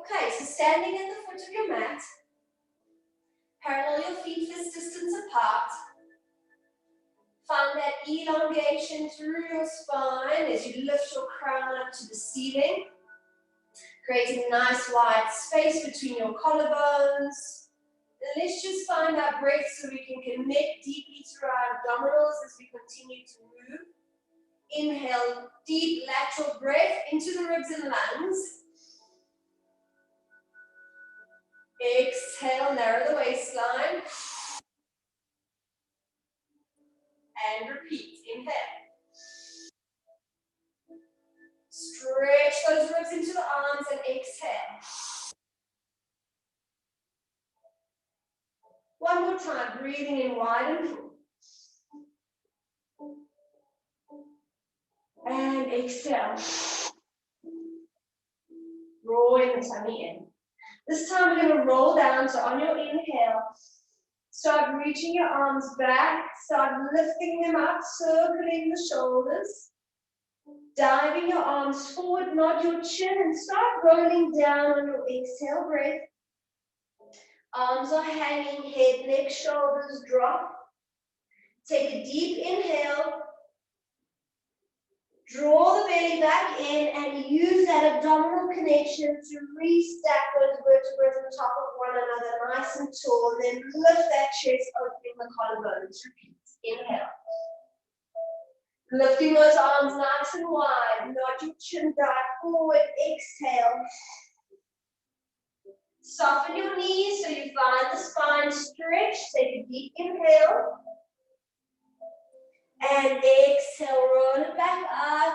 Okay, so standing at the foot of your mat, parallel your feet this distance apart. Find that elongation through your spine as you lift your crown up to the ceiling, creating a nice wide space between your collarbones. And let's just find our breath so we can connect deeply through our abdominals as we continue to move. Inhale, deep lateral breath into the ribs and lungs. Exhale, narrow the waistline. And repeat. Inhale. Stretch those ribs into the arms and exhale. One more time, breathing in wide and full. And exhale. Drawing the tummy in. This time we're going to roll down, so on your inhale, start reaching your arms back, start lifting them up, circling the shoulders. Diving your arms forward, nod your chin, and start rolling down on your exhale breath. Arms are hanging, head, neck, shoulders drop. Take a deep inhale. Draw the belly back in and use that abdominal connection to restack those vertebrae on top of one another, nice and tall. Then lift that chest, opening the collarbones. Repeat. Inhale. Lifting those arms nice and wide. Nod your chin, dive forward. Exhale. Soften your knees so you find the spine stretch. Take a deep inhale. And exhale, roll it back up.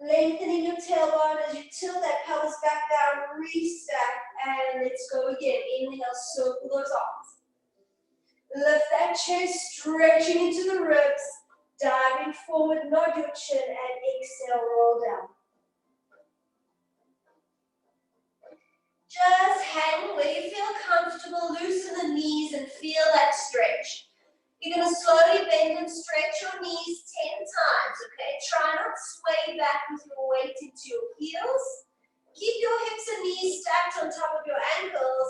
Lengthening your tailbone as you tilt that pelvis back down, restack, and let's go again. Inhale, circle those arms. Lift that chest, stretching into the ribs, diving forward, nod your chin, and exhale, roll down. Just hang where you feel comfortable, loosen the knees and feel that stretch. You're going to slowly bend and stretch your knees 10 times, okay? Try not to sway back with your weight into your heels. Keep your hips and knees stacked on top of your ankles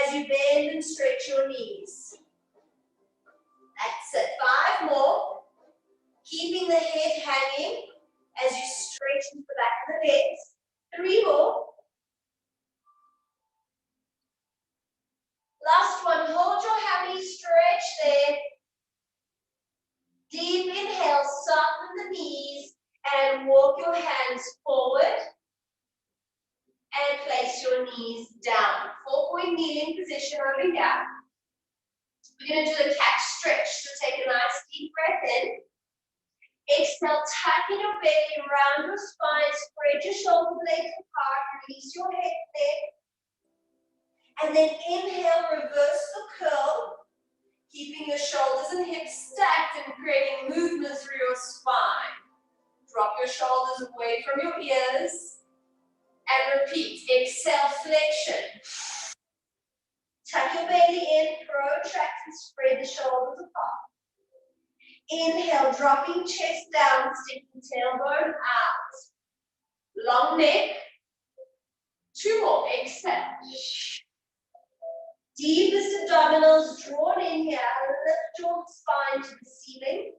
as you bend and stretch your knees. That's it. 5 more. Keeping the head hanging as you stretch into the back of the legs. 3 more. Last one. Hold your hammy, stretch there. Deep inhale, soften the knees and walk your hands forward and place your knees down. 4-point kneeling position over here. We're going to do a catch stretch, so take a nice deep breath in. Exhale, tighten your belly, round your spine, spread your shoulder blades apart, release your head there. And then inhale, reverse the curl. Keeping your shoulders and hips stacked and creating movement through your spine. Drop your shoulders away from your ears. And repeat. Exhale, flexion. Tuck your belly in, protract and spread the shoulders apart. Inhale, dropping chest down, sticking tailbone out. Long neck. 2 more. Exhale. Deepest abdominals drawn in here. Lift your spine to the ceiling.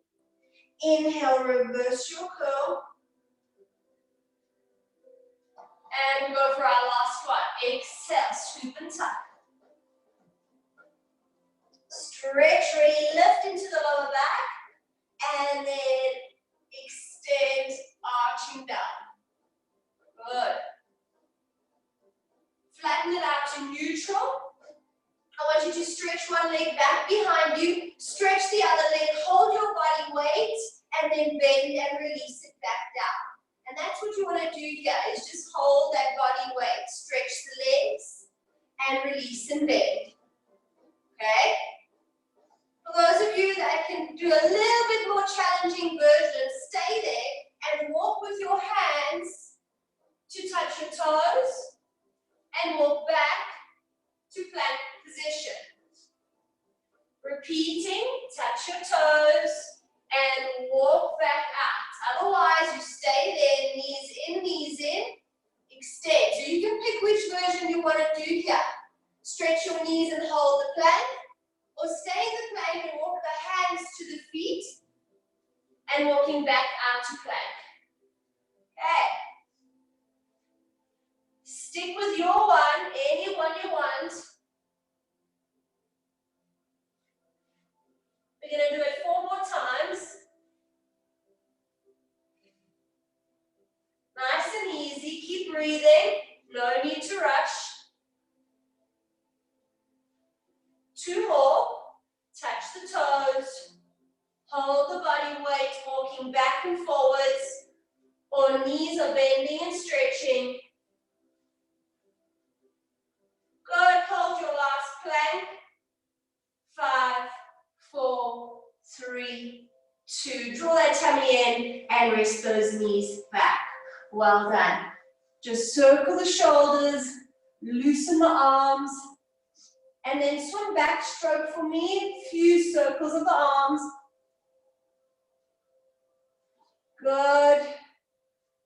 Inhale, reverse your curl. And go for our last one. Exhale, scoop and tuck. Stretch, really lift into the lower back. And then extend, arching down. Good. Flatten it out to neutral. I want you to stretch one leg back behind you, stretch the other leg, hold your body weight, and then bend and release it back down. And that's what you want to do here, is just hold that body weight, stretch the legs, and release and bend. Okay? For those of you that can do a little bit more challenging version, stay there and walk with your hands to touch your toes, and walk back to plank position. Repeating, touch your toes and walk back out. Otherwise, you stay there, knees in, extend. So you can pick which version knees and hold the plank, or stay in the plank and walk the hands to the feet, and walking back out to plank. Okay. Stick with your one, any one you want. We're going to do it 4 more times. Nice and easy. Keep breathing. No need to rush. 2 more. Touch the toes. Hold the body weight, walking back and forwards, or knees are bending and stretching. Good. Hold your last plank. 5, 4, 3, 2. Draw that tummy in and rest those knees back. Well done. Just circle the shoulders, loosen the arms, and then swing back, stroke for me, a few circles of the arms. Good.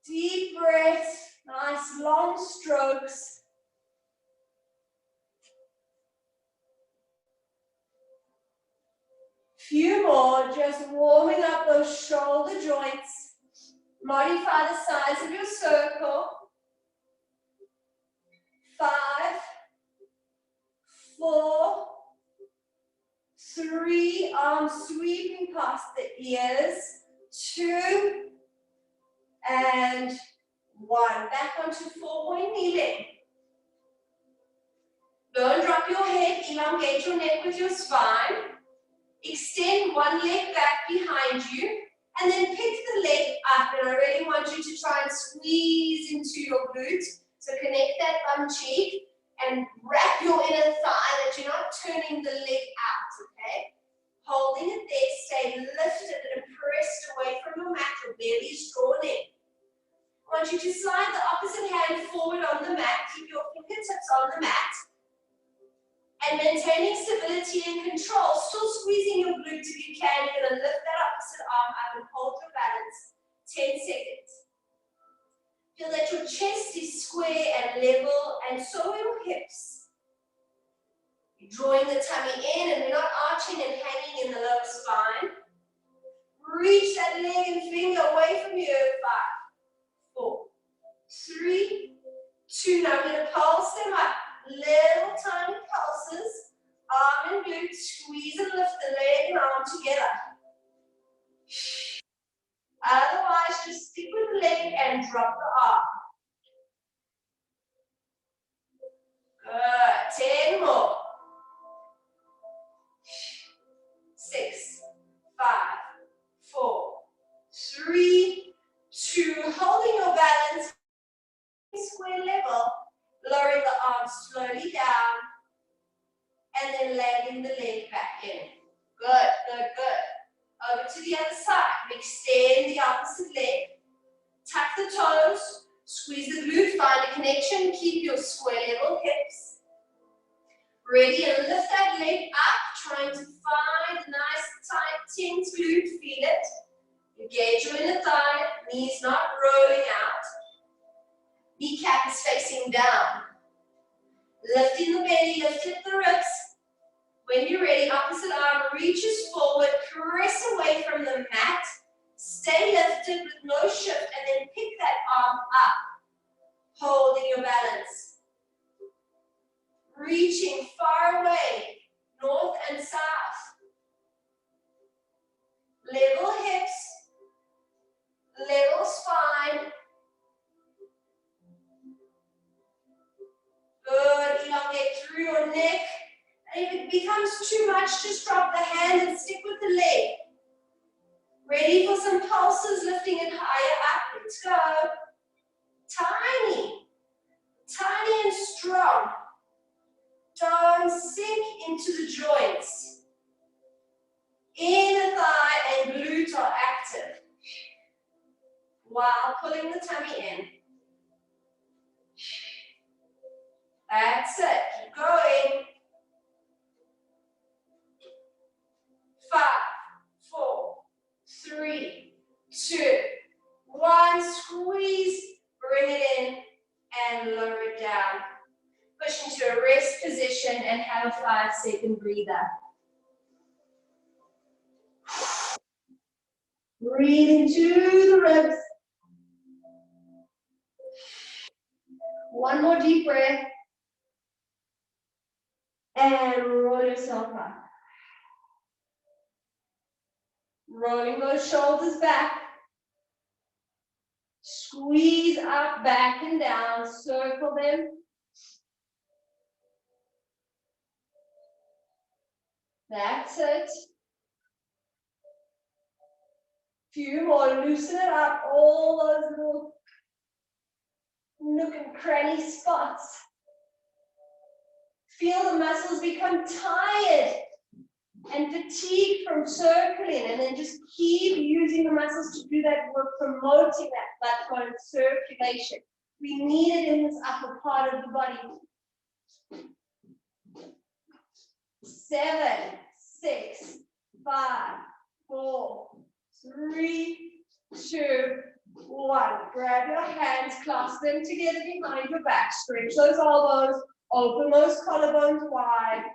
Deep breath, nice long strokes. Few more, just warming up those shoulder joints. Modify the size of your circle. 5, 4, 3, arms sweeping past the ears. 2, and 1. Back onto 4-point kneeling. Don't drop your head, elongate your neck with your spine. Extend one leg back behind you, and then pick the leg up. And I really want you to try and squeeze into your glute. So connect that bum cheek and wrap your inner thigh that you're not turning the leg out, okay? Holding it there, stay lifted and pressed away from your mat. Your belly is drawn in. I want you to slide the opposite hand forward on the mat. Keep your fingertips on the mat. And maintaining stability and control, still squeezing your glute if you can. You're going to lift that opposite arm up and hold your balance. 10 seconds. Feel that your chest is square and level, and so are your hips. You're drawing the tummy in, and we're not arching and hanging in the lower spine. Reach that leg and finger away from you. 5, 4, 3, 2. Now I'm going to pulse them up. Little tiny pulses, arm and glute, squeeze and lift the leg and arm together. Otherwise, just stick with the leg and drop the arm. Good. 10 more. 6, 5, 4, 3, 2. Holding your balance, square level. Lowering the arms slowly down, and then landing the leg back in. Good, good, good. Over to the other side. Extend the opposite leg. Tuck the toes. Squeeze the glute. Find a connection. Keep your square level hips. Ready, and lift that leg up. Trying to find a nice, tight, tense glute. Feel it. Engage your inner thigh. Knees not rolling out. Kneecap is facing down. Lifting the belly, lift at the ribs. When you're ready, opposite arm reaches forward, press away from the mat. Stay lifted with no shift, and then pick that arm up. Holding your balance. Reaching far away, north and south. Level hips, level spine. Good, elongate through your neck. And if it becomes too much, just drop the hand and stick with the leg. Ready for some pulses, lifting it higher up. Let's go. Tiny, tiny and strong. Don't sink into the joints. Inner thigh and glute are active while pulling the tummy in. That's it. Keep going. 5, 4, 3, 2, 1. Squeeze, bring it in, and lower it down. Push into a rest position and have a 5-second breather. Breathe into the ribs. One more deep breath. And roll yourself up. Rolling those shoulders back. Squeeze up, back and down. Circle them. That's it. Few more. Loosen it up. All those little nook and cranny spots. Feel the muscles become tired and fatigued from circling, and then just keep using the muscles to do that work, promoting that blood flow and circulation. We need it in this upper part of the body. 7, 6, 5, 4, 3, 2, 1. Grab your hands, clasp them together behind your back. Stretch those elbows, open those collarbones wide,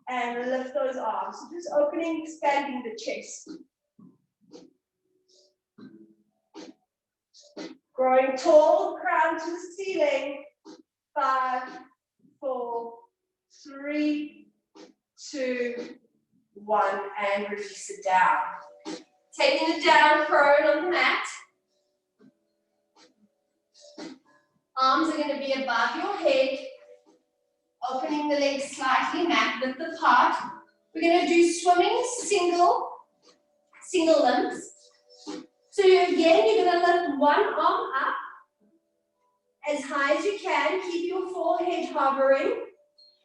and lift those arms. So just opening, expanding the chest. Growing tall, crown to the ceiling. 5, 4, 3, 2, 1, and release it down. Taking it down, prone on the mat. Arms are going to be above your head. Opening the legs slightly, mat width apart. We're going to do swimming single limbs. So again, you're going to lift one arm up as high as you can. Keep your forehead hovering.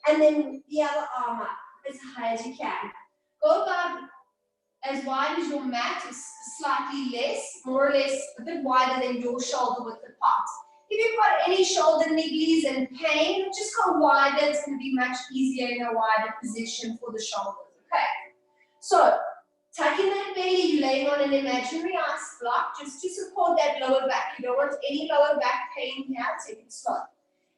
And then the other arm up as high as you can. Go about as wide as your mat, is slightly less, more or less a bit wider than your shoulder width apart. If you've got any shoulder nigglies and pain, just go wider. It's going to be much easier in a wider position for the shoulders. Okay. So, tucking that belly, you're laying on an imaginary ice block just to support that lower back. You don't want any lower back pain here. Take it slow.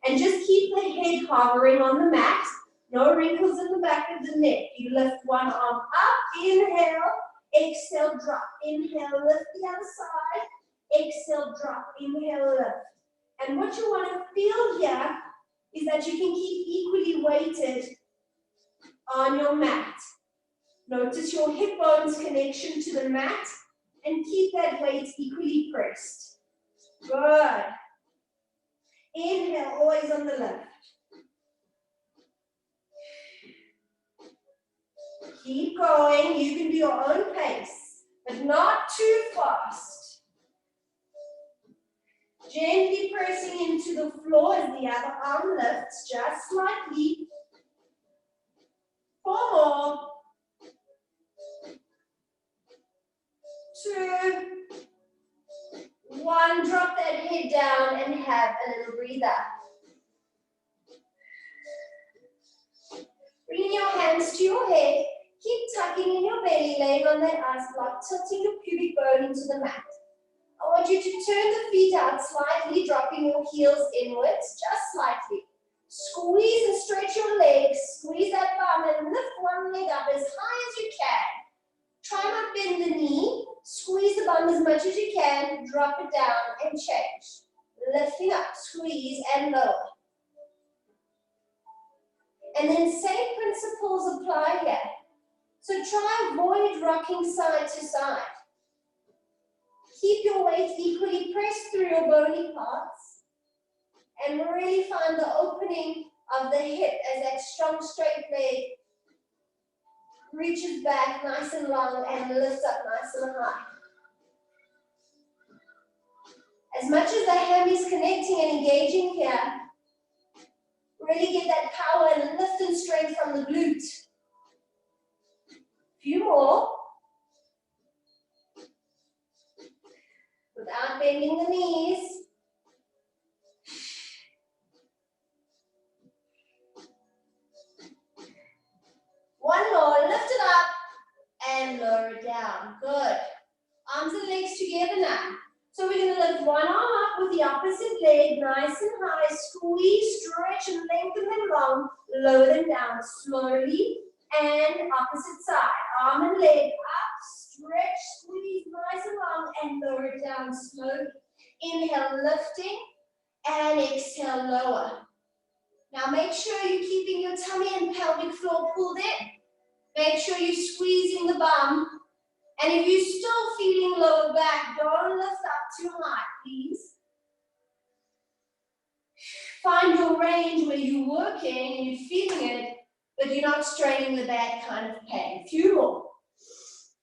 And just keep the head hovering on the mat. No wrinkles in the back of the neck. You lift one arm up. Inhale. Exhale, drop. Inhale, lift the other side. Exhale, drop. Inhale, lift. And what you want to feel here is that you can keep equally weighted on your mat. Notice your hip bones connection to the mat and keep that weight equally pressed. Good. Inhale, always on the lift. Keep going. You can do your own pace, but not too fast. Gently pressing into the floor as the other arm lifts, just slightly. 4 more. 2, 1. Drop that head down and have a little breather. Bring your hands to your head. Keep tucking in your belly, laying on that ice block, tilting your pubic bone into the mat. I want you to turn the feet out slightly, dropping your heels inwards, just slightly. Squeeze and stretch your legs. Squeeze that bum and lift one leg up as high as you can. Try not bend the knee. Squeeze the bum as much as you can. Drop it down and change. Lifting up, squeeze and lower. And then same principles apply here. So try avoid rocking side to side. Keep your weight equally pressed through your bony parts and really find the opening of the hip as that strong straight leg reaches back nice and long and lifts up nice and high. As much as the ham is connecting and engaging here, really get that power and lift and strength from the glute. Few more. Without bending the knees. One more, lift it up and lower it down. Good. Arms and legs together now. So we're going to lift one arm up with the opposite leg, nice and high. Squeeze, stretch, and lengthen them long, lower them down slowly, and opposite side. Arm and leg up, stretch, squeeze nice and long, and lower it down slowly. Inhale, lifting, and exhale, lower. Now make sure you're keeping your tummy and pelvic floor pulled in. Make sure you're squeezing the bum. And if you're still feeling lower back, don't lift up too high, please. Find your range where you're working and you're feeling it, but you're not straining with that kind of pain. A few more.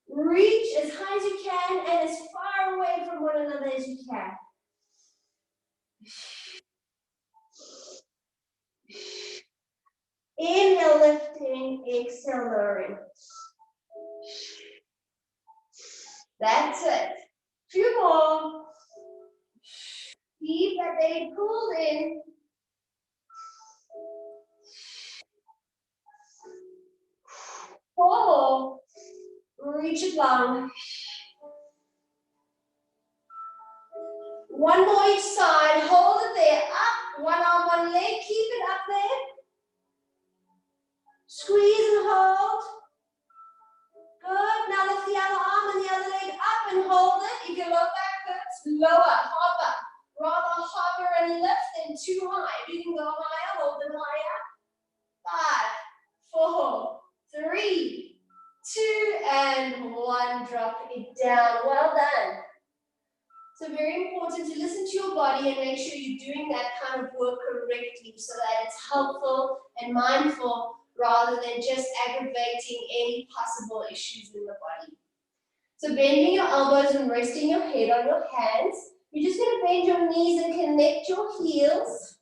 Reach as high as you can and as far away from one another as you can. Inhale, lifting, exhale, lowering. That's it. Few more. Keep that belly pulled in. 4 more. Reach it long. 1 more each side. Hold it there. Up. 1 arm, 1 leg. Keep it up there. Squeeze and hold. Good. Now lift the other arm and the other leg up and hold it. If your low back hurts, lower, hover. Rather hover and lift than too high. If you can go higher, hold them higher. 5, 4, 3, 2, and 1. Drop it down. Well done. So very important to listen to your body and make sure you're doing that kind of work correctly so that it's helpful and mindful rather than just aggravating any possible issues in the body. So bending your elbows and resting your head on your hands. You're just going to bend your knees and connect your heels.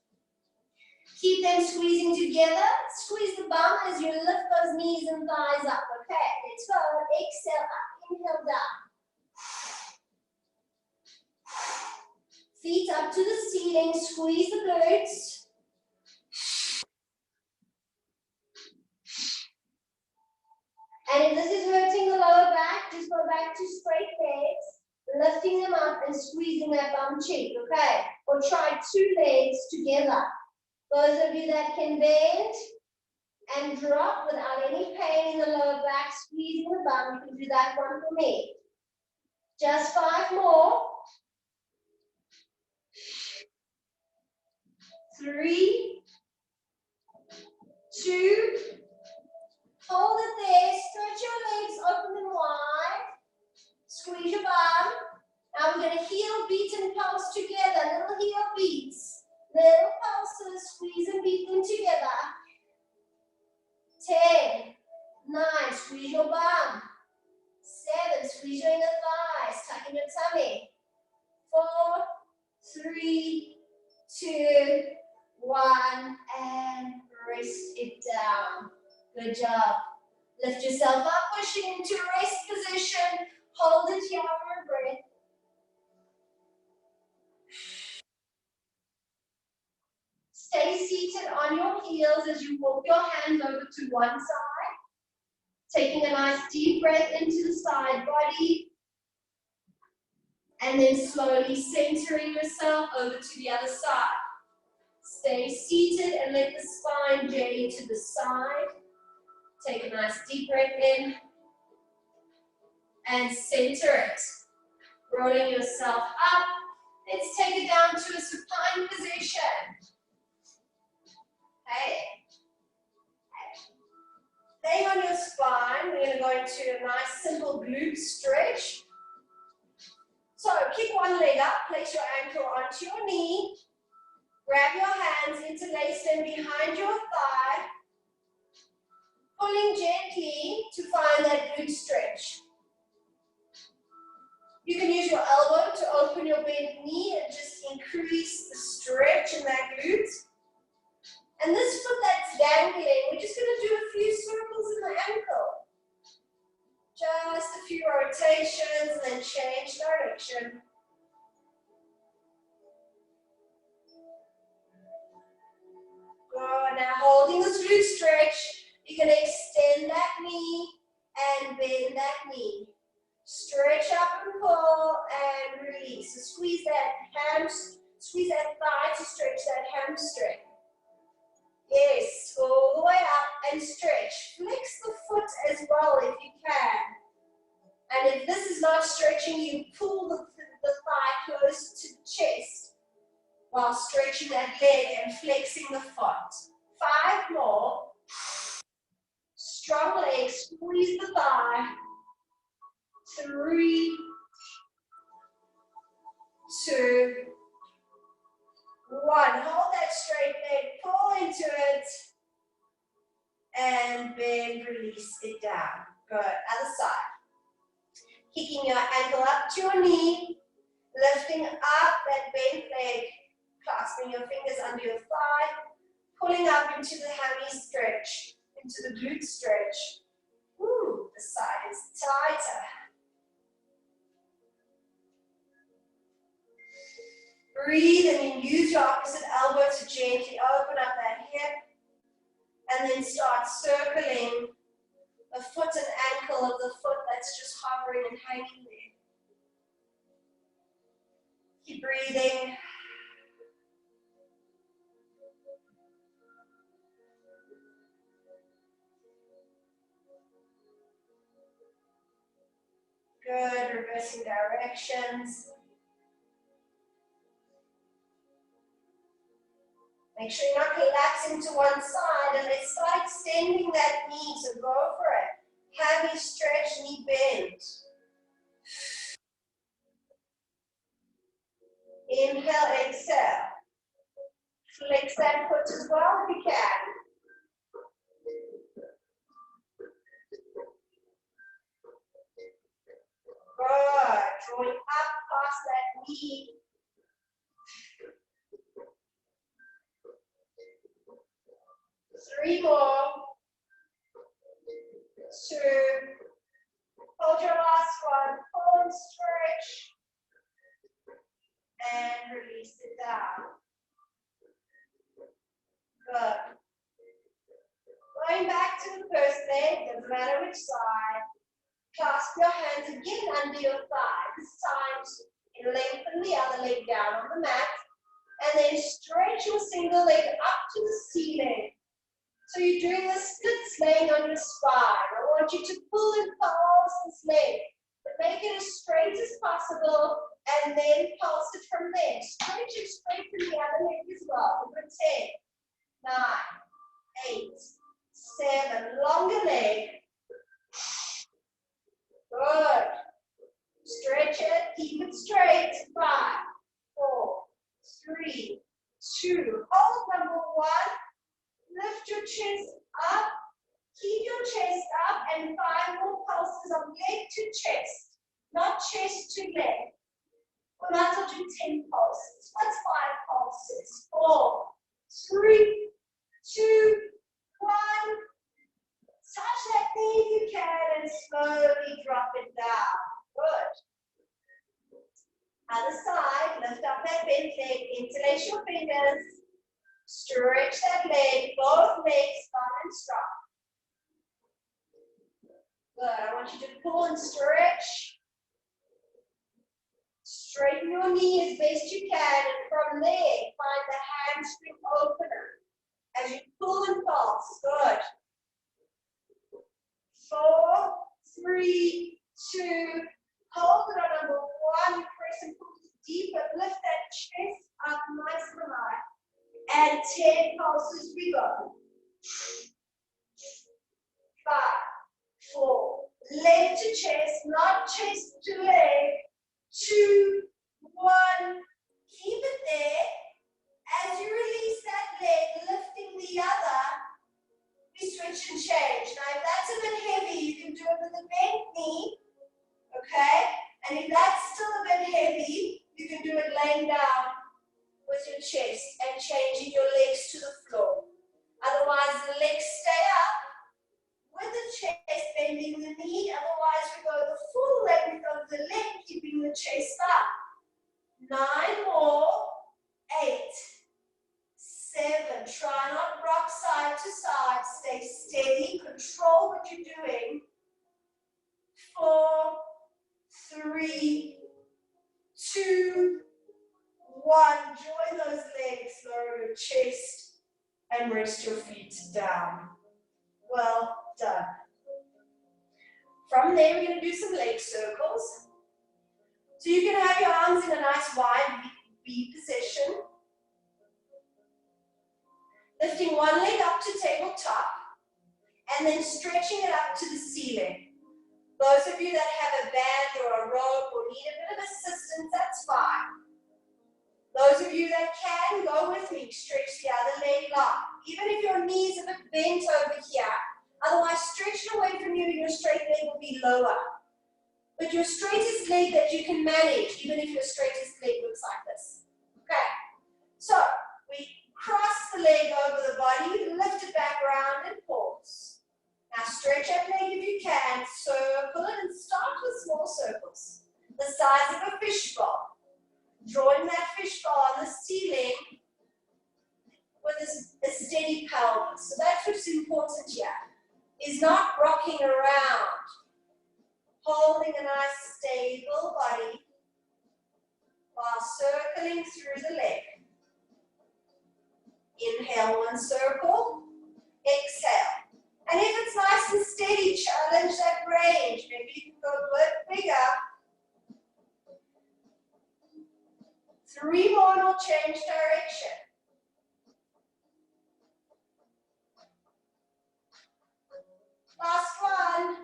Keep them squeezing together. Squeeze the bum as you lift those knees and thighs up. Okay, let's go. Exhale up, inhale down. Feet up to the ceiling. Squeeze the glutes. And if this is hurting the lower back, just go back to straight legs, lifting them up and squeezing that bum cheek, okay? Or try 2 legs together. Those of you that can bend and drop without any pain in the lower back, squeezing the bum, you can do that one for me. Just 5 more. 3, 2, hold it there, stretch your legs, open them wide, squeeze your bum. Now we're going to heel, beat, and pulse together. Little heel beats, little pulses, squeeze and beat them together. 10, 9, squeeze your bum. 7, squeeze your inner thighs, tuck in your tummy. 4, 3, 2, 1, and rest it down. Good job. Lift yourself up, pushing into rest position. Hold it here for a breath. Stay seated on your heels as you walk your hands over to one side. Taking a nice deep breath into the side body. And then slowly centering yourself over to the other side. Stay seated and let the spine journey to the side. Take a nice deep breath in. And center it. Rolling yourself up. Let's take it down to a supine position. Okay. Staying on your spine, we're going to go into a nice simple glute stretch. So kick one leg up, place your ankle onto your knee. Grab your hands, interlace them behind your thigh. Pulling gently to find that glute stretch. You can use your elbow to open your bent knee and just increase the stretch in that glute. And this foot that's dangling, we're just going to do a few circles in the ankle. Just a few rotations and then change direction. Good. Now holding this glute stretch, you're going to extend that knee and bend that knee. Stretch up and pull and release. So squeeze that thigh to stretch that hamstring. stretching, you pull the thigh close to the chest while stretching that leg and flexing the foot. 5 more. Strong leg, squeeze the thigh. 3, 2, 1. Hold that straight leg, pull into it, and bend, release it down. Good. Other side. Kicking your ankle up to your knee, lifting up that bent leg, clasping your fingers under your thigh, pulling up into the hammy stretch, into the glute stretch. Ooh, the side is tighter. Breathe and then use your opposite elbow to gently open up that hip and then start circling the foot and ankle of the foot that's just hovering and hanging there. Keep breathing. Good, reversing directions. Make sure you're not collapsing to one side and then start extending that knee, so go for it. Hammy stretch, knee bend. Inhale, exhale. Flex that foot as well if you can. Good. Drawing up past that knee. 3 more. 2. Hold your last one. Pull and stretch. And release it down. Good. Going back to the first leg, doesn't matter which side. Clasp your hands again under your thigh. This time, lengthen the other leg down on the mat. And then stretch your single leg up to the ceiling. So you're doing the splits laying on your spine. I want you to pull and pulse this leg. But make it as straight as possible and then pulse it from there. Stretch it straight to the other leg as well. Number 10, 9, 8, 7. Longer leg. Good. Stretch it. Keep it straight. 5, 4, 3, 2. Hold number 1. Lift your chest up, keep your chest up, and 5 more pulses of leg to chest, not chest to leg. We might as well do 10 pulses. What's 5 pulses? 4, 3, 2, 1. Touch that knee if you can and slowly drop it down. Good. Other side, lift up that bent leg, interlace your fingers. Stretch that leg, both legs long and strong. Good. I want you to pull and stretch. Straighten your knee as best you can, and from there, find the hamstring opener as you pull and pulse. Good. 4, 3, 2. Hold it on number 1. Press and pull deeper. Lift that chest up nice and high. And 10 pulses we go. 5, 4. Leg to chest, not chest to leg. 2, 1. Keep it there. As you release that leg, lifting the other, we switch and change. Now, if that's a bit heavy, you can do it with a bent knee. Okay? And if that's still a bit heavy, you can do it laying down with your chest and changing your legs to the floor. Otherwise, the legs stay up with the chest bending the knee. Otherwise, we go the full length of the leg, keeping the chest up. 9 more. 8, 7. Try not rock side to side. Stay steady. Control what you're doing. 4, 3, 2, 1. Join those legs, lower your chest, and rest your feet down. Well done. From there, we're going to do some leg circles. So you can have your arms in a nice wide V position. Lifting one leg up to tabletop and then stretching it up to the ceiling. Those of you that have a band or a rope or need a bit of assistance, that's fine. Those of you that can, go with me. Stretch the other leg long. Even if your knee is a bit bent over here, otherwise stretch it away from you and your straight leg will be lower. But your straightest leg that you can manage, even if your straightest leg looks like this. Okay, so we cross the leg over the body, lift it back around and pause. Now stretch that leg if you can, circle it and start with small circles. The size of a fishbowl. Drawing that fishbowl on the ceiling with a steady pelvis. So that's what's important here, is not rocking around. Holding a nice stable body while circling through the leg. Inhale one circle, exhale. And if it's nice and steady, challenge that range. Maybe you can go a bit bigger. 3 more and we'll change direction. Last one.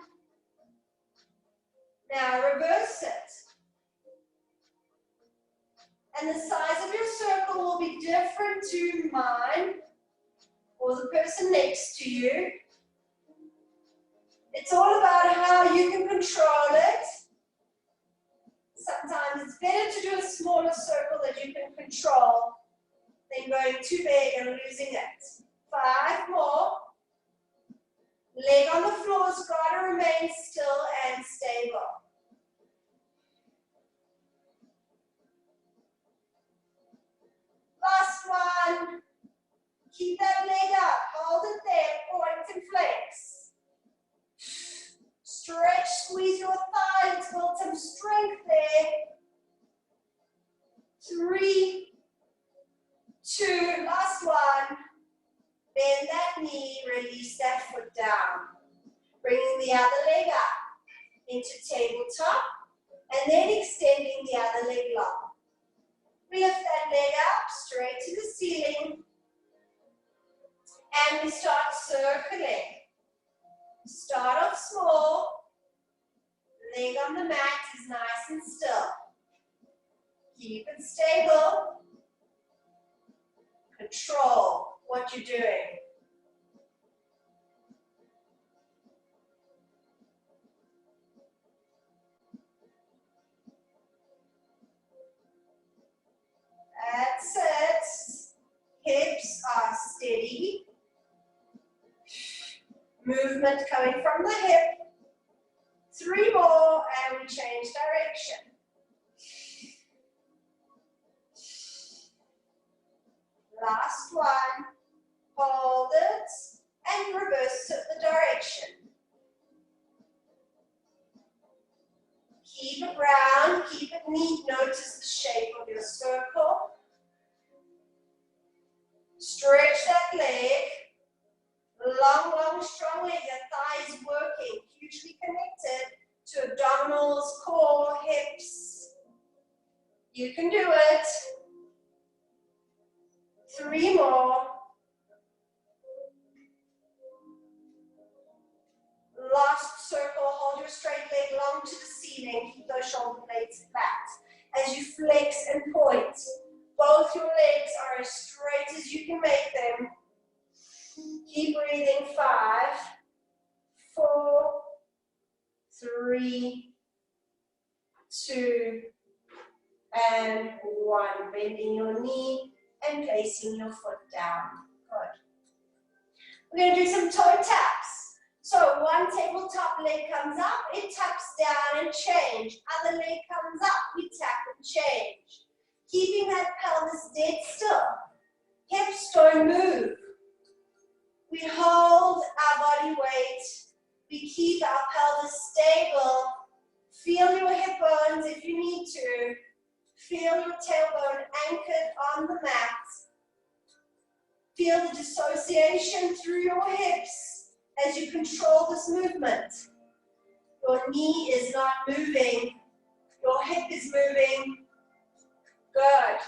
Now reverse it. And the size of your circle will be different to mine or the person next to you. It's all about how you can control it. Sometimes it's better to do a smaller circle that you can control than going too big and losing it. 5 more. Leg on the floor's got to remain still and stable. Last one. Keep that leg up. Hold it there. Points and flex. Stretch, squeeze your thighs. Build some strength there. 3, 2, last one. Bend that knee, release that foot down. Bringing the other leg up into tabletop and then extending the other leg long. Lift that leg up straight to the ceiling and we start circling. Start off small. Leg on the mat is nice and still. Keep it stable. Control what you're doing. That's it. Hips are steady. Movement coming from the hip. 3 more and we change direction. Last one. Hold it and reverse the direction. Keep it round, keep it neat. Notice the shape of your circle. Stretch that leg. Long, long, strong leg. Your thigh is working, hugely connected to abdominals, core, hips. You can do it. 3 more. Last circle, hold your straight leg long to the ceiling. Keep those shoulder blades flat. As you flex and point, both your legs are as straight as you can make them. Keep breathing. 5, 4, 3, 2, and 1. Bending your knee and placing your foot down. Good. We're going to do some toe taps. So one tabletop leg comes up, it taps down and change. Other leg comes up, we tap and change. Keeping that pelvis dead still. Hips don't move. We hold our body weight. We keep our pelvis stable. Feel your hip bones if you need to. Feel your tailbone anchored on the mat. Feel the dissociation through your hips as you control this movement. Your knee is not moving. Your hip is moving. Good.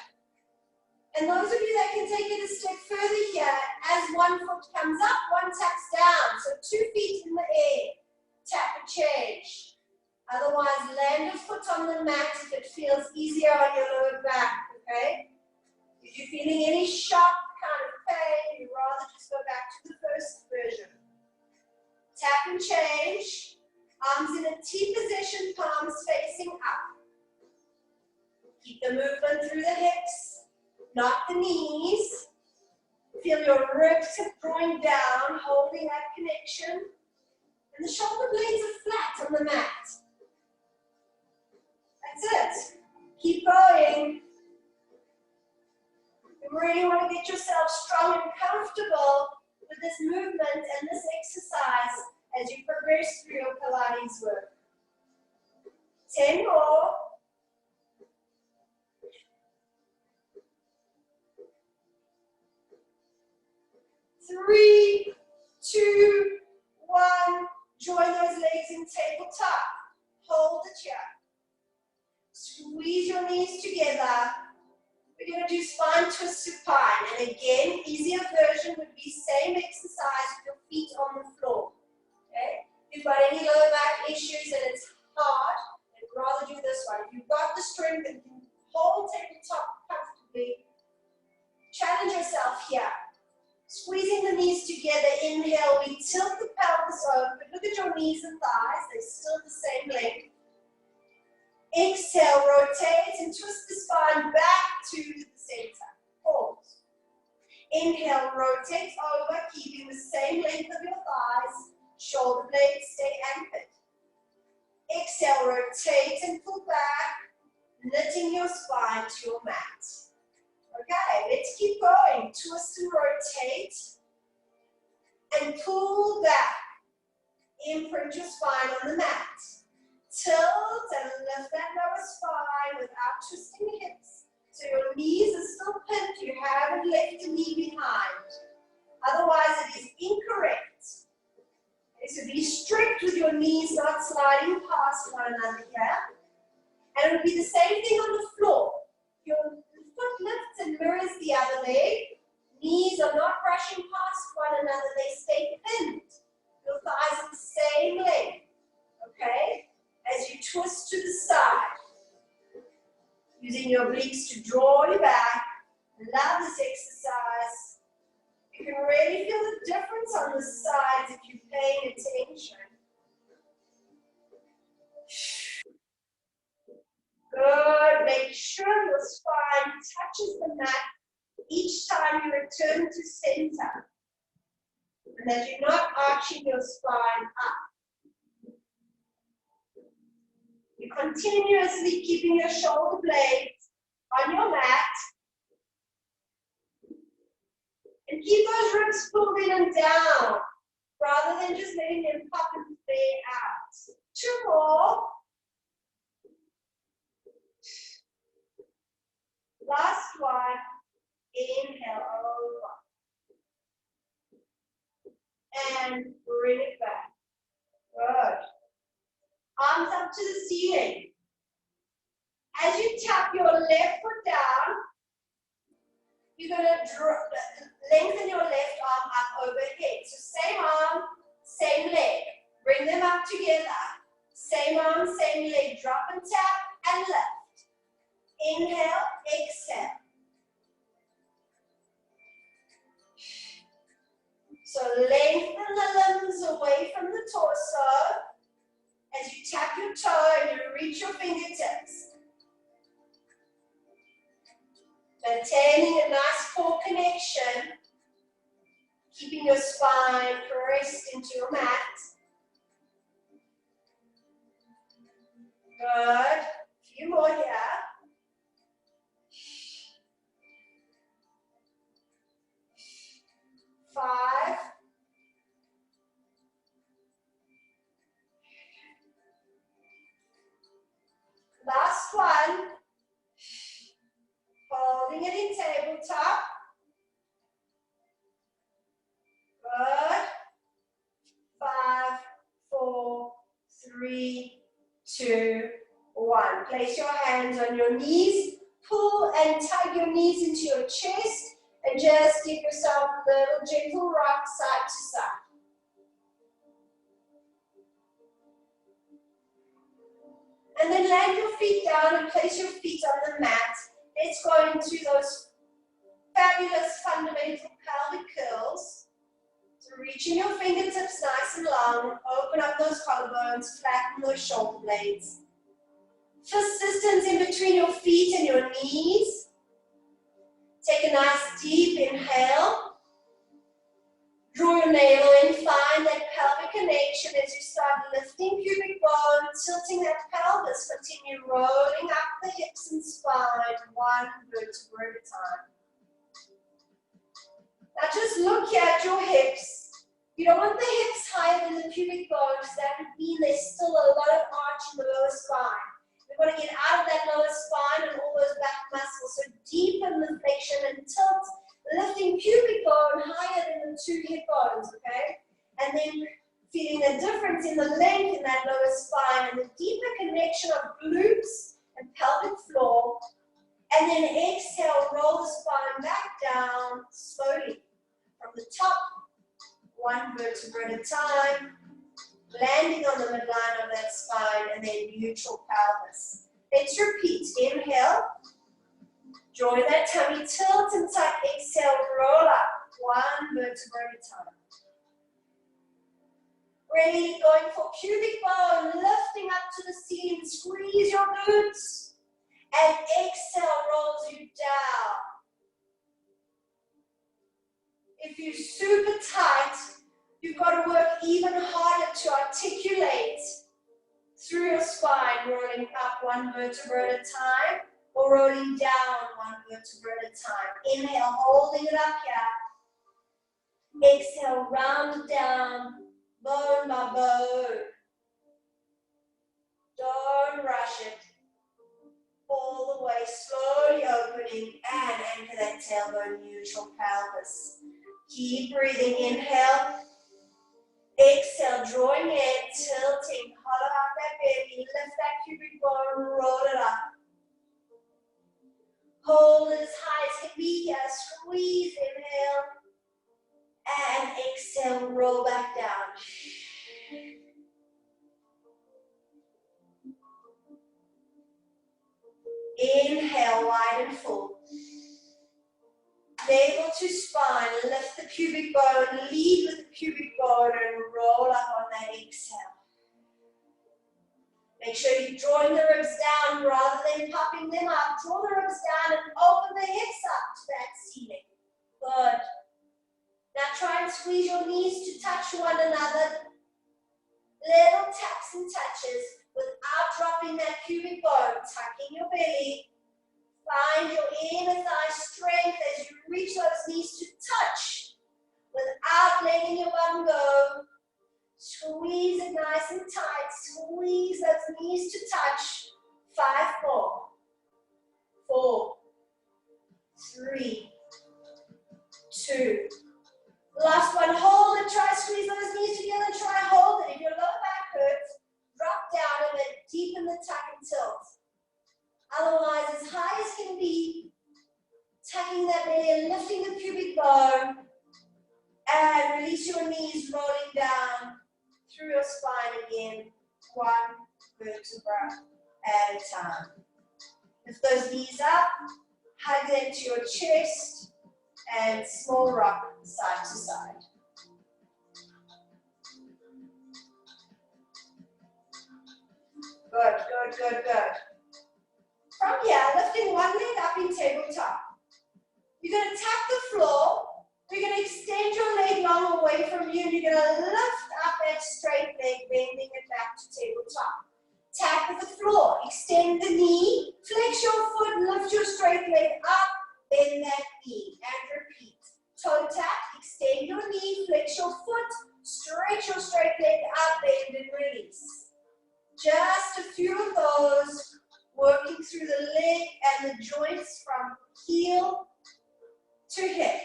And those of you that can take it a step further here, as one foot comes up, one taps down. So 2 feet in the air. Tap and change. Otherwise, land your foot on the mat if it feels easier on your lower back, okay? If you're feeling any sharp kind of pain, you'd rather just go back to the first version. Tap and change. Arms in a T position, palms facing up. Keep the movement through the hips, not the knees. Feel your ribs drawing down, holding that connection. And the shoulder blades are flat on the mat. That's it. Keep going. You really want to get yourself strong and comfortable with this movement and this exercise as you progress through your Pilates work. 10 more. 3, 2, 1. Join those legs in tabletop. Hold it here. Squeeze your knees together. We're going to do spine twist supine. And again, easier version would be same exercise with your feet on the floor. Okay? If you've got any lower back issues and it's hard, I'd rather do this one. If you've got the strength and can hold tabletop comfortably, challenge yourself here. Squeezing the knees together, inhale, we tilt the pelvis over, but look at your knees and thighs, they're still the same length. Exhale, rotate and twist the spine back to the center. Pause. Inhale, rotate over, keeping the same length of your thighs, shoulder blades stay anchored. Exhale, rotate and pull back, knitting your spine to your mat. Okay, let's keep going. Twist and rotate. And pull back. Imprint your spine on the mat. Tilt and lift that lower spine without twisting the hips. So your knees are still bent. You haven't left a knee behind. Otherwise, it is incorrect. Okay, so be strict with your knees not sliding past one another here. And it would be the same thing on the floor. Your foot lifts and mirrors the other leg. Knees are not brushing past one another, they stay pinned. Your thighs are the same length, okay? As you twist to the side, using your obliques to draw you back. Love this exercise. You can really feel the difference on the sides if you're paying attention. Good. Make sure your spine touches the mat each time you return to center. And that you're not arching your spine up. You're continuously keeping your shoulder blades on your mat. And keep those ribs pulled in and down, rather than just letting them pop and flare out. 2 more. Last one. Inhale over. And bring it back. Good. Arms up to the ceiling. As you tap your left foot down, you're going to lengthen your left arm up overhead. So same arm, same leg. Bring them up together. Same arm, same leg. Drop and tap and lift. Inhale, exhale. So lengthen the limbs away from the torso as you tap your toe and you reach your fingertips. Maintaining a nice core connection, keeping your spine pressed into your mat. Good. A few more here. Five. Last one. Holding it in tabletop. Good. 5, 4, 3, 2, 1. place your hands on your knees. Pull and tug your knees into your chest and just give yourself a little gentle rock side to side. And then land your feet down and place your feet on the mat. Let's go into those fabulous fundamental pelvic curls. So reaching your fingertips nice and long, open up those collarbones, flatten those shoulder blades. Fist distance in between your feet and your knees. Take a nice deep inhale. Draw your navel in, find that pelvic connection as you start lifting pubic bone, tilting that pelvis, continue rolling up the hips and spine, one vertebra at a time. Now just look here at your hips. You don't want the hips higher than the pubic bone because that would mean there's still a lot of arch in the lower spine. We want to get out of that lower spine and all those back muscles. So deepen the flexion and tilt, lifting pubic bone higher than the two hip bones, okay? And then feeling the difference in the length in that lower spine and the deeper connection of glutes and pelvic floor. And then exhale, roll the spine back down slowly from the top, one vertebra at a time, landing on the midline of that spine and then neutral pelvis. Let's repeat. Inhale, join that tummy, tilt and tuck, exhale, roll up, one vertebra at a time. Ready, going for pubic bone, lifting up to the ceiling, squeeze your glutes, and exhale rolls you down. If you're super tight, you've got to work even harder to articulate through your spine, rolling up one vertebra at a time, or rolling down one vertebra at a time. Inhale, holding it up here. Exhale, round it down, bone by bone. Don't rush it. All the way, slowly opening and anchor that tailbone, neutral pelvis. Keep breathing, inhale. Exhale, drawing in, tilting, hollow out that belly, lift that pubic bone, roll it up. Hold it as high as can be here, squeeze, inhale, and exhale, roll back down. Inhale, wide and full. Navel to spine, lift the pubic bone, lead with the pubic bone and roll up on that exhale. Make sure you're drawing the ribs down rather than popping them up. Draw the ribs down and open the hips up to that ceiling. Good. Now try and squeeze your knees to touch one another. Little taps and touches without dropping that pubic bone. Tucking your belly. Find your inner thigh strength as you reach those knees to touch without letting your bum go. Squeeze it nice and tight. Squeeze those knees to touch. 5 more. 4, 3, 2. Last one. Hold it. Try squeeze those knees together. Try hold it. If your lower back hurts, drop down and then deepen the tuck and tilt. Otherwise, as high as can be, tucking that belly and lifting the pubic bone, and release your knees rolling down through your spine again, one vertebra at a time. Lift those knees up, hug them to your chest, and small rock side to side. Good, good, good, good. From here, lifting one leg up in tabletop. You're going to tap the floor. You're going to extend your leg long away from you. And you're going to lift up that straight leg, bending it back to tabletop. Tap with the floor. Extend the knee. Flex your foot. Lift your straight leg up. Bend that knee. And repeat. Toe tap. Extend your knee. Flex your foot. Stretch your straight leg up. Bend and release. Just a few of those. Working through the leg and the joints from heel to hip.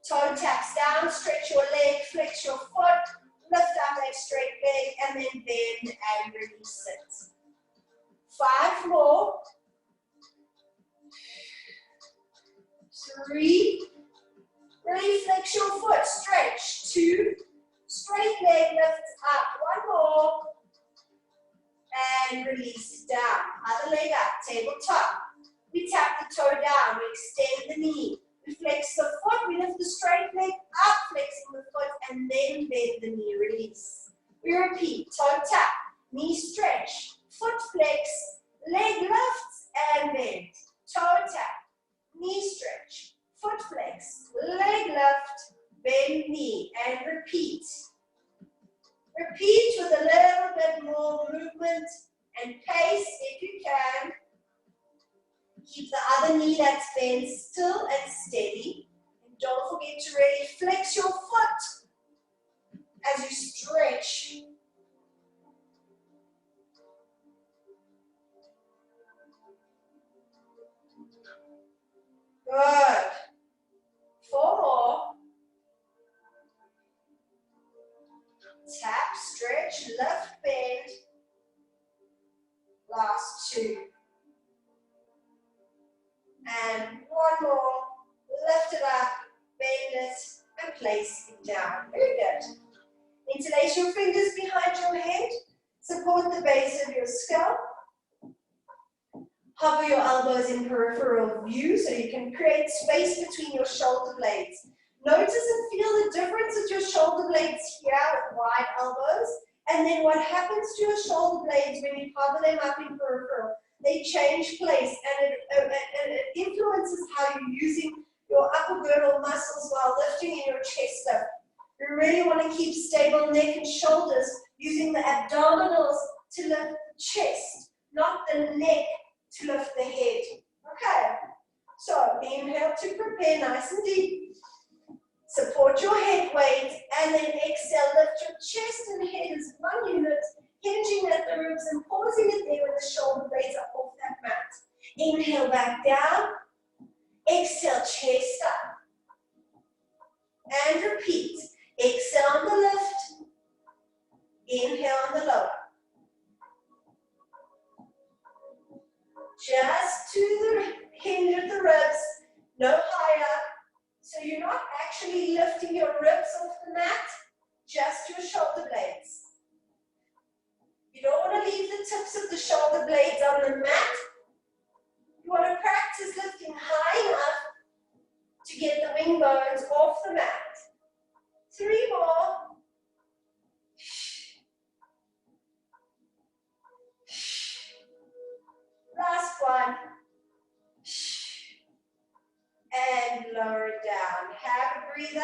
Toe taps down, stretch your leg, flex your foot, lift up that straight leg, and then bend and release it. flex your foot, stretch. 2, straight leg lifts up. 1 more. And release down. Other leg up, tabletop. We tap the toe down, we extend the knee. We flex the foot, we lift the straight leg up, flexing the foot, and then bend the knee, release. We repeat, toe tap, knee stretch, foot flex, leg lifts and bend. Toe tap, knee stretch, foot flex, leg lift, bend knee, and repeat. Repeat with a little bit more movement and pace if you can. Keep the other knee that's bent still and steady. And don't forget to really flex your foot as you stretch. Good. 4 more. Tap, stretch, lift, bend. Last 2. And 1 more. Lift it up, bend it, and place it down. Very good. Interlace your fingers behind your head. Support the base of your skull. Hover your elbows in peripheral view so you can create space between your shoulder blades. Notice and feel the difference with your shoulder blades here with wide elbows, and then what happens to your shoulder blades when you hover them up in peripheral. They change place, and it influences how you're using your upper girdle muscles while lifting in your chest lift. You really want to keep stable neck and shoulders using the abdominals to lift the chest, not the neck to lift the head. Okay, so inhale to prepare nice and deep. Support your head weight, and then exhale, lift your chest and head as 1 unit, hinging at the ribs and pausing it there when the shoulder blades are off that mat. Inhale back down, exhale, chest up. And repeat. Exhale on the lift, inhale on the lower. Just to the hinge of the ribs, no higher. So you're not actually lifting your ribs off the mat, just your shoulder blades. You don't want to leave the tips of the shoulder blades on the mat. You want to practice lifting high enough to get the wing bones off the mat. 3 more. Last one. And lower it down. Have a breather.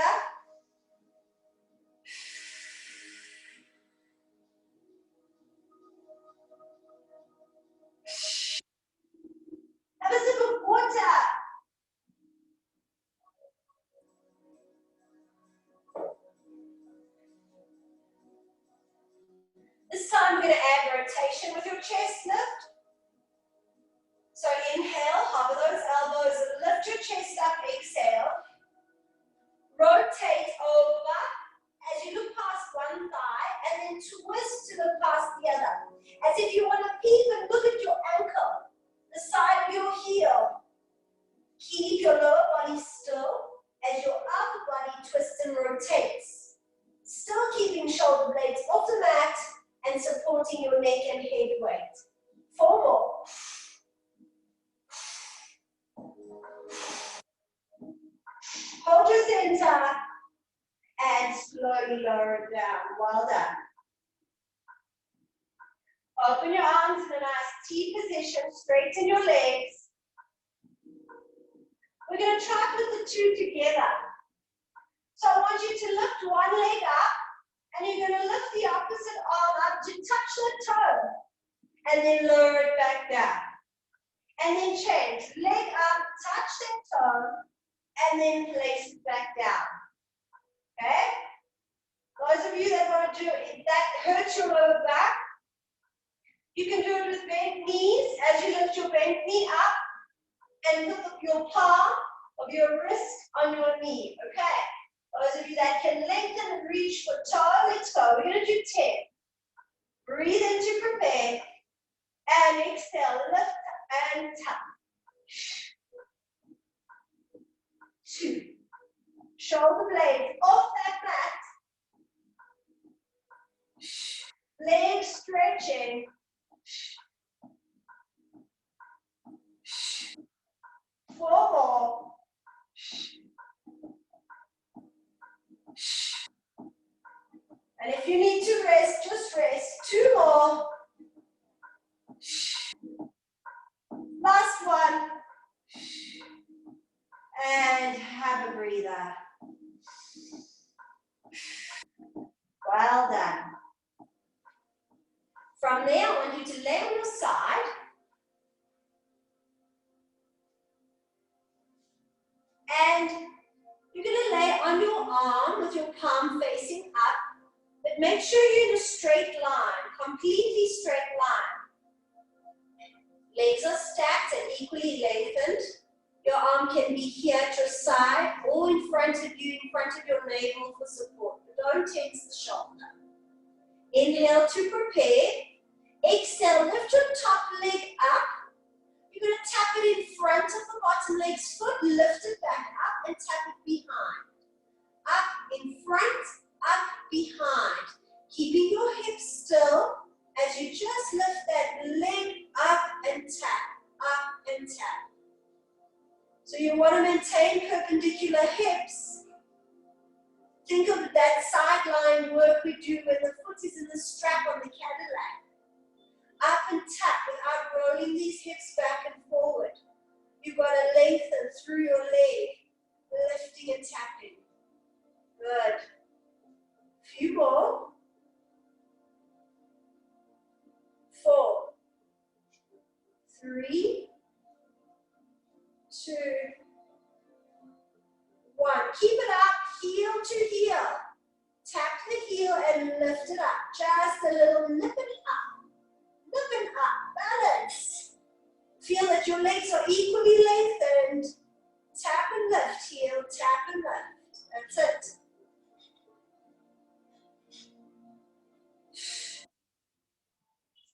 Have a sip of water. This time we're going to add rotation with your chest lift. So inhale, hover those elbows, lift your chest up, exhale. Rotate over as you look past one thigh, and then twist to look past the other. As if you want to peep and look at your ankle, the side of your heel. Keep your lower body still as your upper body twists and rotates. Still keeping shoulder blades off the mat and supporting your neck and head weight. 4 more. Hold your center and slowly lower it down. Well done. Open your arms in a nice T position, straighten your legs. We're going to try to put the 2 together. So I want you to lift one leg up, and you're going to lift the opposite arm up to touch the toe, and then lower it back down. And then change, leg up, touch that toe, and then place it back down. Okay? Those of you that want to do it, that hurts your lower back, you can do it with bent knees as you lift your bent knee up and put your palm of your wrist on your knee. Okay? Those of you that can lengthen and reach for toe, let's go. We're going to do 10. Breathe in to prepare. And exhale, lift and tap. 2. Shoulder blades off that mat. Legs stretching. 4 more. And if you need to rest, just rest. 2 more. Last one. And have a breather. Well done. From there, I want you to lay on your side. And you're going to lay on your arm with your palm facing up. But make sure you're in a straight line, completely straight line. Legs are stacked and equally lengthened. Your arm can be here at your side or in front of you, in front of your navel for support. But don't tense the shoulder. Inhale to prepare. Exhale, lift your top leg up. You're going to tap it in front of the bottom leg's foot, lift it back up and tap it behind. Up in front, up behind. Keeping your hips still as you just lift that leg up and tap, up and tap. So you want to maintain perpendicular hips. Think of that sideline work we do when the foot is in the strap on the Cadillac. Up and tap without rolling these hips back and forward. You've got to lengthen through your leg, lifting and tapping. Good. Few more. 4, 3, 2, 1. Keep it up, heel to heel. Tap the heel and lift it up. Just a little nip it up. Nip it up. Balance. Feel that your legs are equally lengthened. Tap and lift, heel, tap and lift. That's it.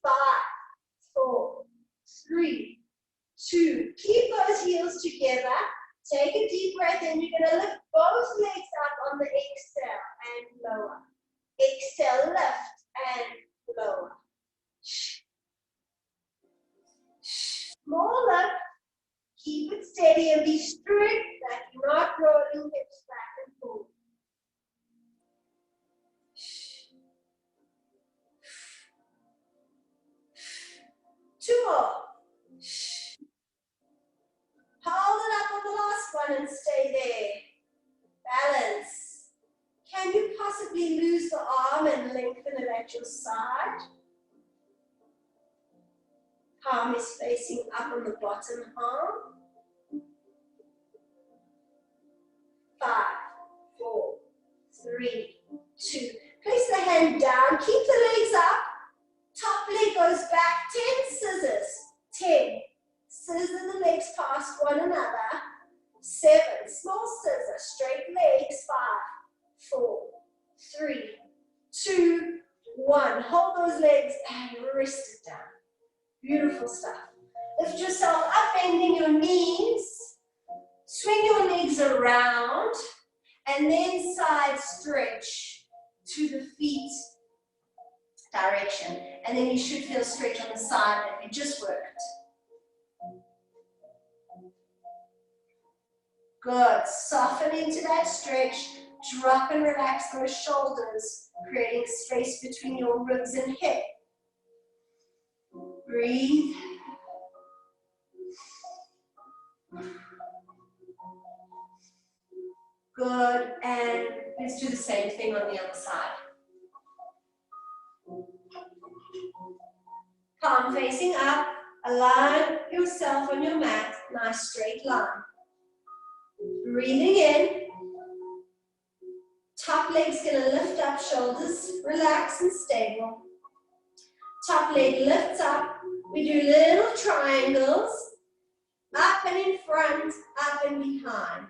5, 4, 3, 2. Keep those heels together. Take a deep breath in. You're going to lift both legs up on the exhale and lower. Exhale, lift and lower. Small lift. Keep it steady and be strict that you're not rolling hips back and forward. Two more. Hold it up on the last one and stay there. Balance. Can you possibly lose the arm and lengthen it at your side? Palm is facing up on the bottom arm. 5, 4, 3, 2. Place the hand down. Keep the legs up. Top leg goes back. 10 scissors. 10. Scissor the legs past one another. 7. Small scissors. Straight legs. 5, 4, 3, 2, 1. Hold those legs and rest it down. Beautiful stuff. Lift yourself up, bending your knees. Swing your legs around. And then side stretch to the feet direction. And then you should feel stretch on the side that you just worked. Good. Soften into that stretch. Drop and relax those shoulders, creating space between your ribs and hip. Breathe. Good. And let's do the same thing on the other side. Palm facing up. Align yourself on your mat. Nice straight line. Breathing in. Top leg's going to lift up, shoulders relax and stable. Top leg lifts up. We do little triangles. Up and in front, up and behind.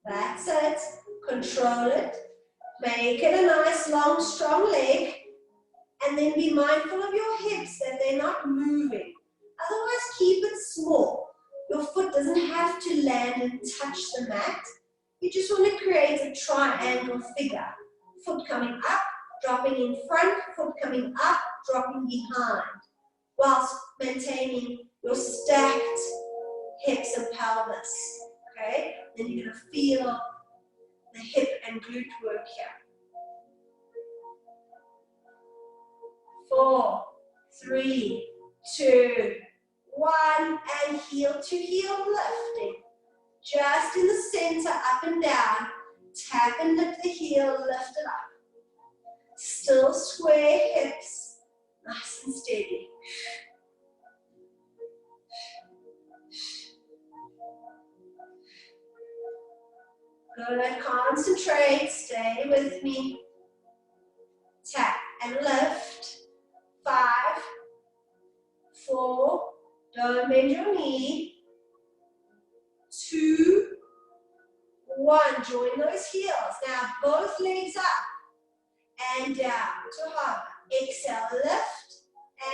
That's it. Control it. Make it a nice, long, strong leg. And then be mindful of your hips that they're not moving. Otherwise, keep it small. Your foot doesn't have to land and touch the mat. You just want to create a triangle figure. Foot coming up, dropping in front, foot coming up, dropping behind, whilst maintaining your stacked hips and pelvis. Okay? Then you're going to feel the hip and glute work here. 4, 3, 2, 1, and heel to heel lifting. Just in the center, up and down. Tap and lift the heel, lift it up. Still square hips, nice and steady. Good, concentrate, stay with me. Tap and lift. 5, 4, don't bend your knee. 2, 1, join those heels. Now both legs up and down to hover. Exhale, lift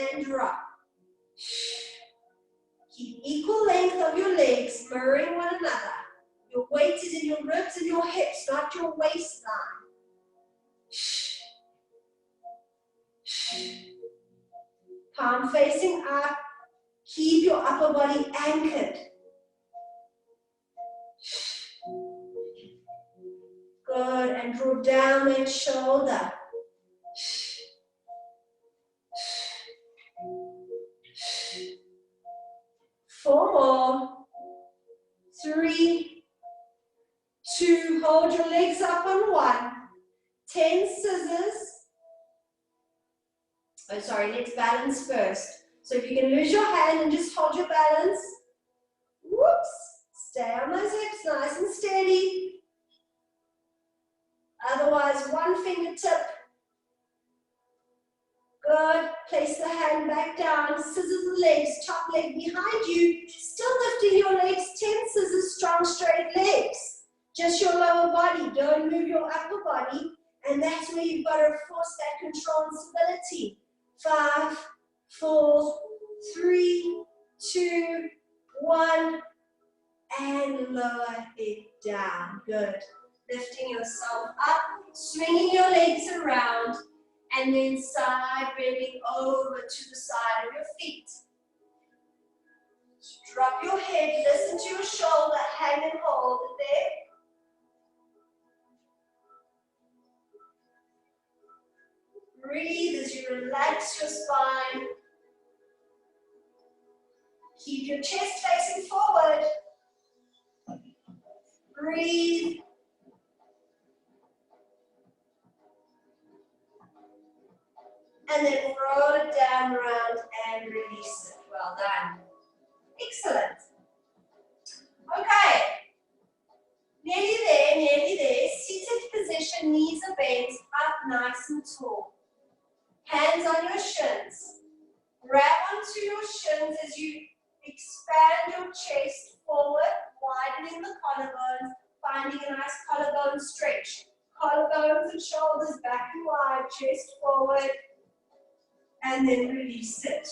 and drop. Keep equal length of your legs, mirroring one another. Your weight is in your ribs and your hips, not your waistline. Palm facing up. Keep your upper body anchored. Good, and draw down that shoulder. Four more. 3, 2, hold your legs up on 1. 10 scissors. Oh, sorry, let's balance first. So if you can lose your hand and just hold your balance. Whoops. Stay on those hips, nice and steady. Otherwise, one fingertip. Good. Place the hand back down. Scissors the legs, top leg behind you. Still lifting your legs. 10 scissors, strong, straight legs. Just your lower body. Don't move your upper body. And that's where you've got to force that control and stability. 5, 4, 3, 2, 1. And lower it down. Good. Lifting yourself up, swinging your legs around, and then side bending over to the side of your feet. Drop your head, listen to your shoulder, hang and hold it there. Breathe as you relax your spine. Keep your chest facing forward. Breathe. And then roll it down, round, and release it. Well done. Excellent. Okay. Nearly there, nearly there. Seated position, knees are bent, up nice and tall. Hands on your shins. Grab onto your shins as you expand your chest forward, widening the collarbones, finding a nice collarbone stretch. Collarbones and shoulders back and wide, chest forward, and then release it.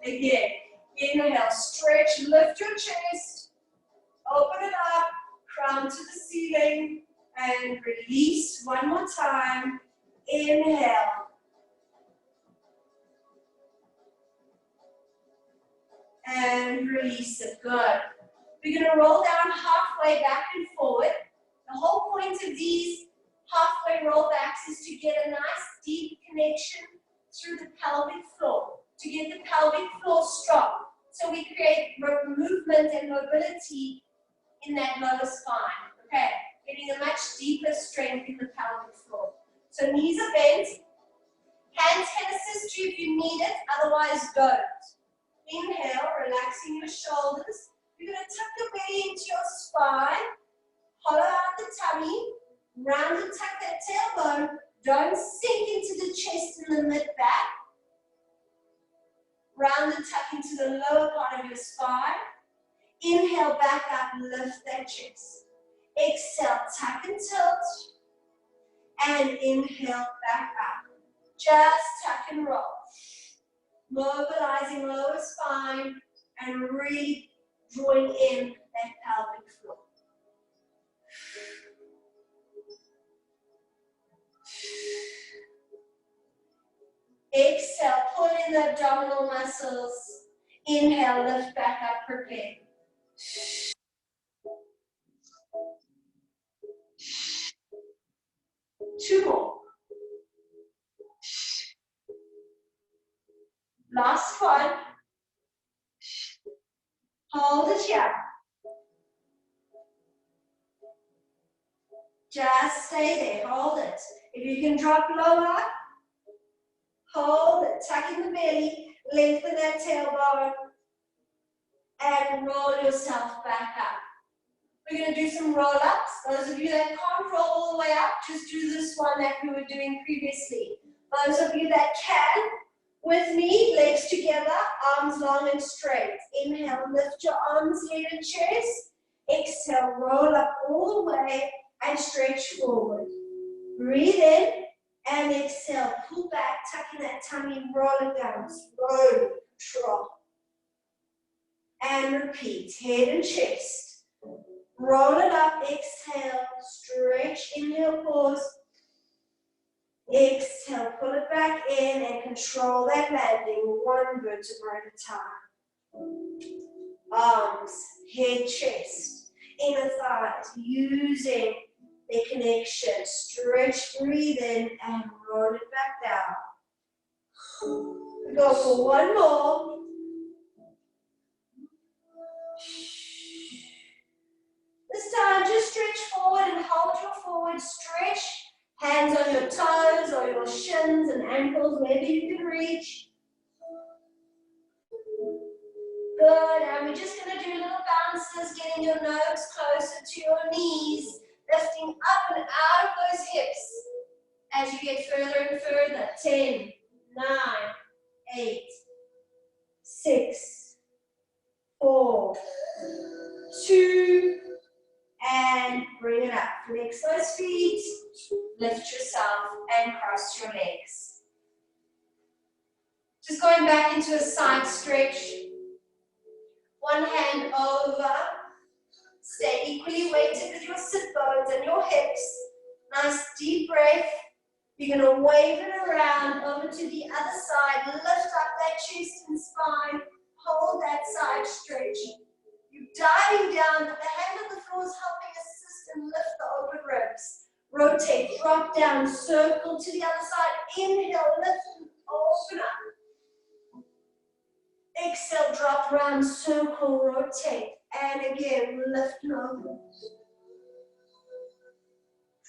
Again, inhale, stretch, lift your chest, open it up, crown to the ceiling, and release one more time. Inhale. And release it. Good. We're going to roll down halfway back and forward. The whole point of these halfway roll backs is to get a nice deep connection through the pelvic floor, to get the pelvic floor strong. So we create movement and mobility in that lower spine. Okay, getting a much deeper strength in the pelvic floor. So knees are bent. Hands can assist you if you need it, otherwise don't. Inhale, relaxing your shoulders. You're going to tuck your belly into your spine, hollow out the tummy, round and tuck that tailbone. Don't sink into the chest and the mid-back. Round and tuck into the lower part of your spine. Inhale, back up, lift that chest. Exhale, tuck and tilt. And inhale, back up. Just tuck and roll. Mobilizing lower spine and really drawing in that pelvic floor. Exhale, pull in the abdominal muscles. Inhale, lift back up, prepare. 2 more. Last one. Hold it here. Just stay there, hold it. If you can drop lower, hold it, tuck in the belly, lengthen that tailbone, and roll yourself back up. We're going to do some roll-ups. Those of you that can't roll all the way up, just do this one that we were doing previously. Those of you that can, with me, legs together, arms long and straight. Inhale, lift your arms, head and chest. Exhale, roll up all the way and stretch forward. Breathe in and exhale, pull back, tuck in that tummy, roll it down, slowly, control. And repeat, head and chest. Roll it up, exhale, stretch, inhale, pause. Exhale, pull it back in and control that landing, one vertebra at a time. Arms, head, chest, inner thighs, using the connection. Stretch, breathe in, and roll it back down. We go for one more. This time, just stretch forward and hold your forward stretch. Hands on your toes or your shins and ankles, wherever you can reach. Good, and we're just going to do little bounces, getting your nose closer to your knees, lifting up and out of those hips as you get further and further. 10, 9, 8, 6, 4, 2, and bring it up. Flex those feet, lift yourself, and cross your legs. Just going back into a side stretch. One hand over. Stay equally weighted with your sit bones and your hips. Nice deep breath. You're going to wave it around over to the other side. Lift up that chest and spine. Hold that side stretch. You're diving down, but the hand on the floor is helping assist and lift the open ribs. Rotate, drop down, circle to the other side. Inhale, lift and open up. Exhale, drop around, circle, rotate. And again, lift and open.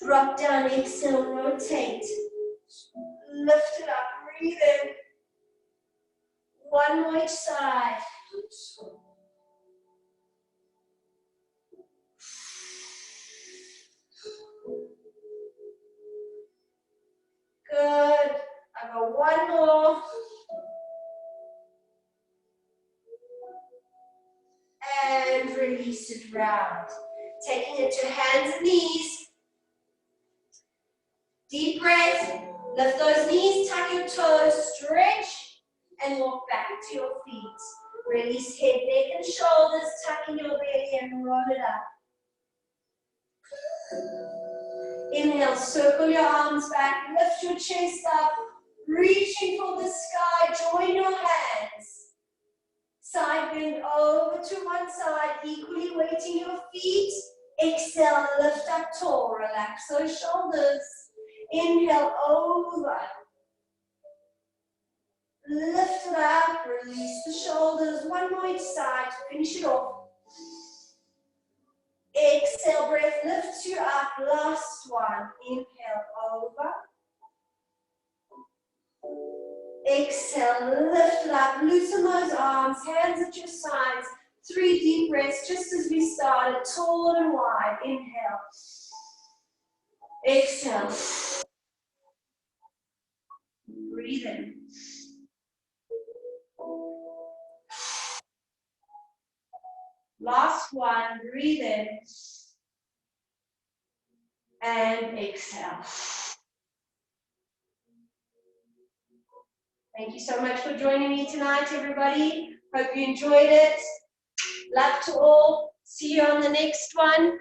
Drop down, exhale, rotate. Lift it up, breathe in. One more each side. Good. I got one more. And release it round. Taking it to hands and knees. Deep breath. Lift those knees, tuck your toes, stretch, and walk back to your feet. Release head, neck, and shoulders, tucking your belly and roll it up. Inhale, circle your arms back, lift your chest up, reaching for the sky, join your hands. Side bend over to one side, equally weighting your feet. Exhale, lift up tall, relax those shoulders. Inhale, over. Lift it up, release the shoulders, one more each side to finish it off. Exhale, breath lifts you up, last one. Inhale, over. Exhale, lift it up, loosen those arms, hands at your sides. 3 deep breaths, just as we started, tall and wide. Inhale. Exhale. Breathe in. Last one, breathe in. And exhale. Thank you so much for joining me tonight, everybody. Hope you enjoyed it. Love to all. See you on the next one.